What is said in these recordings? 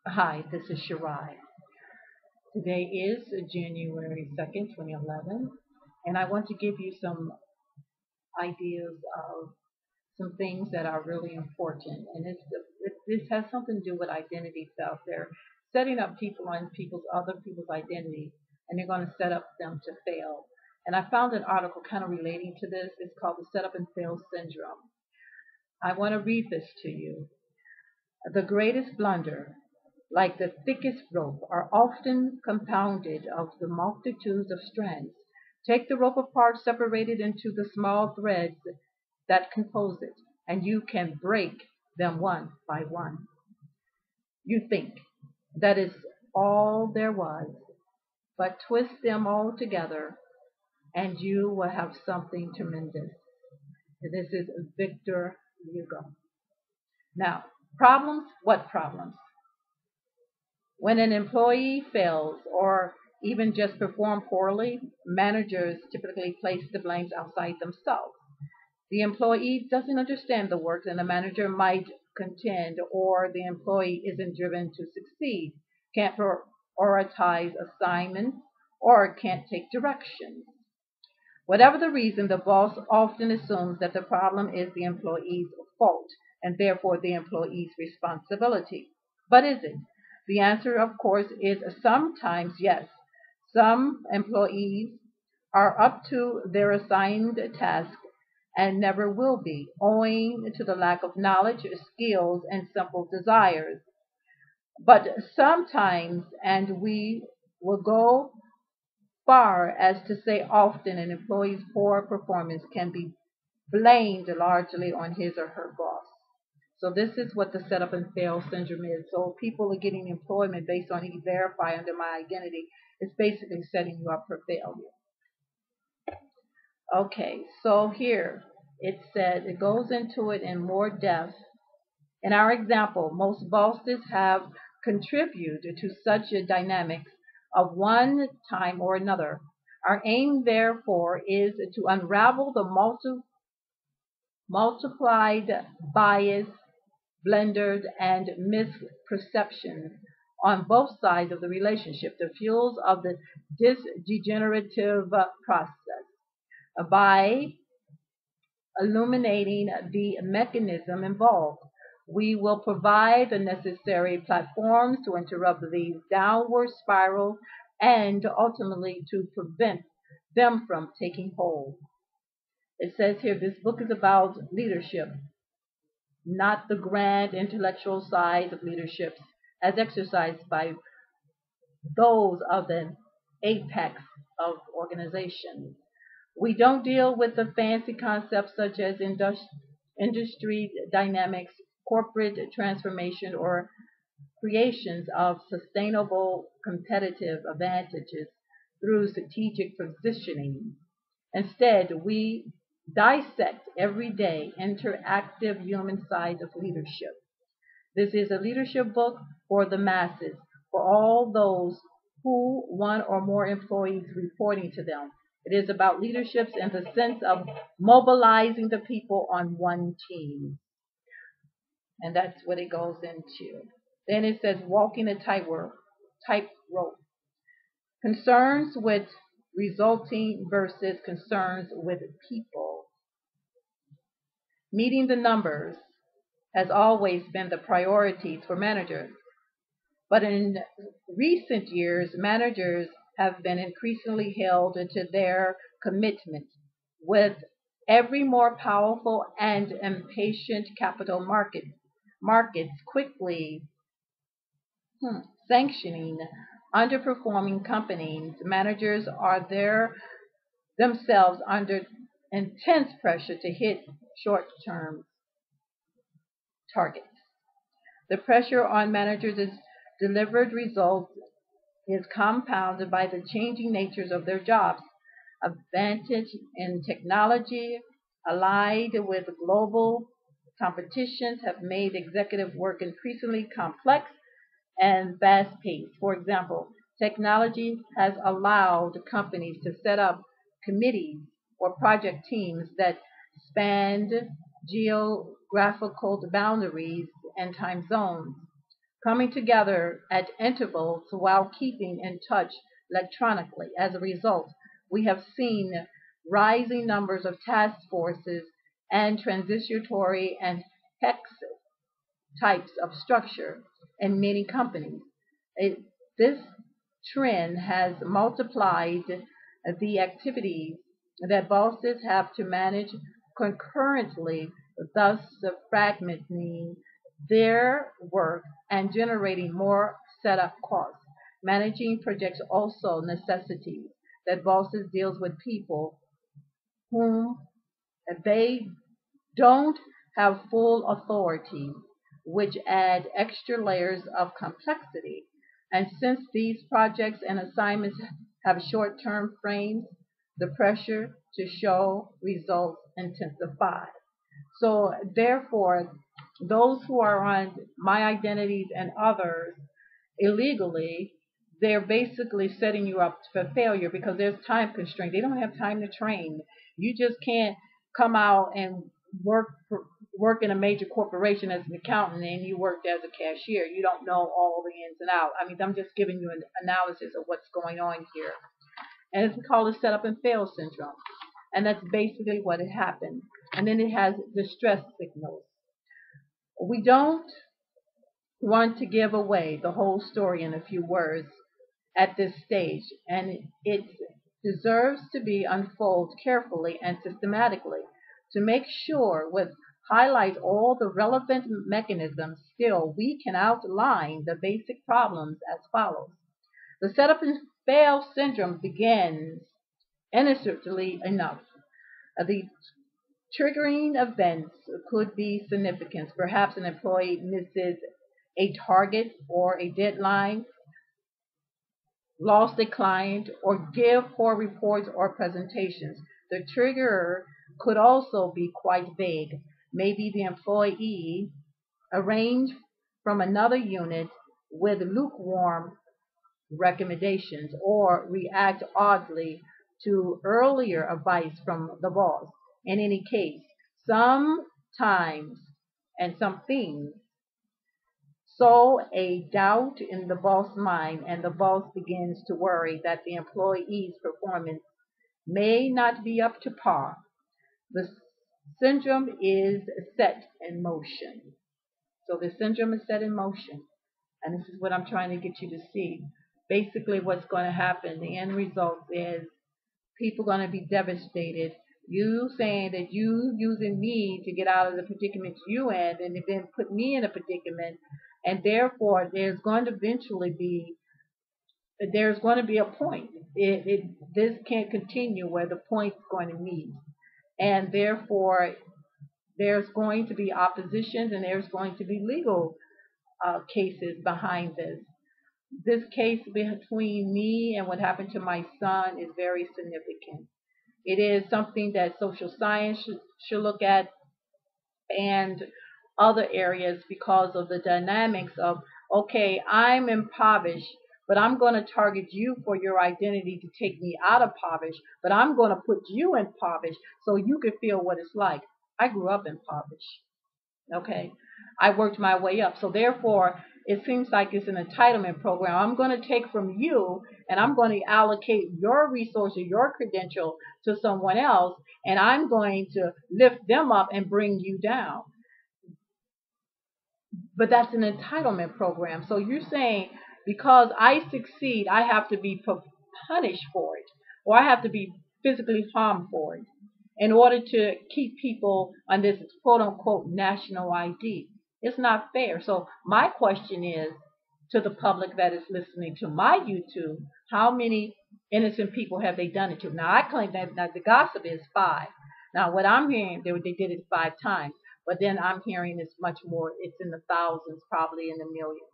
Hi, this is Shirai. Today is January 2nd, 2011, and I want to give you some ideas of some things that are really important. And this has something to do with identity theft. They're setting up people on other people's identity, and they're going to set up them to fail. And I found an article kind of relating to this. It's called the Set Up and Fail Syndrome. I want to read this to you. The greatest blunder, like the thickest rope, are often compounded of the multitudes of strands. Take the rope apart, separate it into the small threads that compose it, and you can break them one by one. You think that is all there was, but twist them all together, and you will have something tremendous. This is Victor Hugo. Now, problems? What problems? When an employee fails or even just perform poorly, managers typically place the blames outside themselves. The employee doesn't understand the work, and the manager might contend, or the employee isn't driven to succeed, can't prioritize assignments, or can't take directions. Whatever the reason, the boss often assumes that the problem is the employee's fault and therefore the employee's responsibility. But is it? The answer, of course, is sometimes yes. Some employees are up to their assigned task and never will be, owing to the lack of knowledge, skills, and simple desires. But sometimes, and we will go far as to say often, an employee's poor performance can be blamed largely on his or her boss. So this is what the set up and fail syndrome is. So people are getting employment based on E-Verify under my identity. It's basically setting you up for failure. Okay, so here it says, it goes into it in more depth. In our example, most bosses have contributed to such a dynamics of one time or another. Our aim, therefore, is to unravel the multiplied bias, blenders, and misperceptions on both sides of the relationship, the fuels of the degenerative process, by illuminating the mechanism involved. We will provide the necessary platforms to interrupt these downward spirals and ultimately to prevent them from taking hold. It says here this book is about leadership, not the grand intellectual side of leadership as exercised by those of the apex of organizations. We don't deal with the fancy concepts such as industry dynamics, corporate transformation, or creations of sustainable competitive advantages through strategic positioning. Instead, we dissect everyday interactive human side of leadership. This is a leadership book for the masses, for all those who one or more employees reporting to them. It is about leaderships in the sense of mobilizing the people on one team. And that's what it goes into. Then it says walking a tightrope. Concerns with resulting versus concerns with people. Meeting the numbers has always been the priorities for managers. But in recent years, managers have been increasingly held to their commitment with every more powerful and impatient capital markets quickly sanctioning underperforming companies. Managers are there themselves under intense pressure to hit short-term targets. The pressure on managers' delivered results is compounded by the changing natures of their jobs. Advantage in technology, allied with global competitions, have made executive work increasingly complex and fast-paced. For example, technology has allowed companies to set up committees or project teams that span geographical boundaries and time zones. coming together at intervals while keeping in touch electronically. As a result, we have seen rising numbers of task forces and transitory and hex types of structure in many companies. This trend has multiplied the activities that bosses have to manage concurrently, thus fragmenting their work and generating more setup costs. Managing projects also necessitates that bosses deals with people whom they don't have full authority, which add extra layers of complexity. And since these projects and assignments have short-term frames, the pressure to show results intensifies. So therefore, those who are on My Identities and others illegally, they're basically setting you up for failure because there's time constraint. They don't have time to train. You just can't come out and work work in a major corporation as an accountant and you worked as a cashier. You don't know all the ins and outs. I mean, I'm just giving you an analysis of what's going on here. And it's called a setup and fail syndrome. And that's basically what had happened. And then it has distress signals. We don't want to give away the whole story in a few words at this stage, and it deserves to be unfolded carefully and systematically to make sure with highlight all the relevant mechanisms. Still, we can outline the basic problems as follows. The setup and fail syndrome begins innocently enough. The triggering events could be significant. Perhaps an employee misses a target or a deadline, lost a client, or give poor reports or presentations. The trigger could also be quite vague. Maybe the employee arranged from another unit with lukewarm recommendations or react oddly to earlier advice from the boss. In any case, sometimes and some things sow a doubt in the boss' mind, and the boss begins to worry that the employee's performance may not be up to par. The syndrome is set in motion. So the syndrome is set in motion. And this is what I'm trying to get you to see. Basically, what's going to happen, the end result is people are going to be devastated. You saying that you using me to get out of the predicament you in, and then put me in a predicament, and therefore there's going to be a point. This can't continue where the point is going to meet, and therefore there's going to be oppositions and there's going to be legal cases behind this. This case between me and what happened to my son is very significant. It is something that social science should look at and other areas because of the dynamics of, okay, I'm impoverished, but I'm going to target you for your identity to take me out of impoverished, but I'm going to put you in impoverished so you can feel what it's like. I grew up impoverished. Okay, I worked my way up. So therefore, it seems like it's an entitlement program. I'm going to take from you and I'm going to allocate your resources, your credential to someone else, and I'm going to lift them up and bring you down. But that's an entitlement program. So you're saying because I succeed, I have to be punished for it, or I have to be physically harmed for it in order to keep people on this quote unquote national ID. It's not fair. So my question is to the public that is listening to my YouTube, how many innocent people have they done it to? Now I claim that the gossip is 5. Now what I'm hearing, they did it 5 times. But then I'm hearing it's much more, it's in the thousands, probably in the millions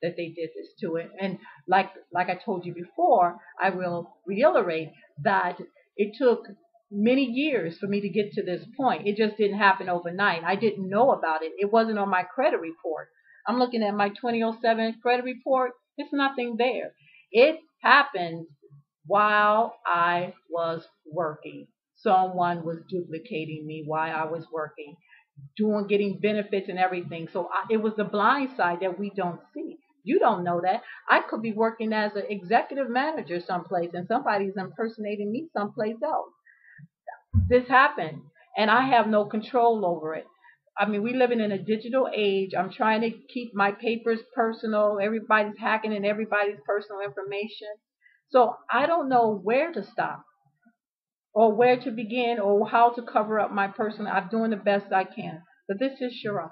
that they did this to it. And like I told you before, I will reiterate that it took many years for me to get to this point. It just didn't happen overnight. I didn't know about it. It wasn't on my credit report. I'm looking at my 2007 credit report. There's nothing there. It happened while I was working. Someone was duplicating me while I was working, getting benefits and everything. So it was the blind side that we don't see. You don't know that. I could be working as an executive manager someplace and somebody's impersonating me someplace else. This happened, and I have no control over it. I mean, we're living in a digital age. I'm trying to keep my papers personal. Everybody's hacking in everybody's personal information. So I don't know where to stop or where to begin or how to cover up my personal. I'm doing the best I can. But this is Shara.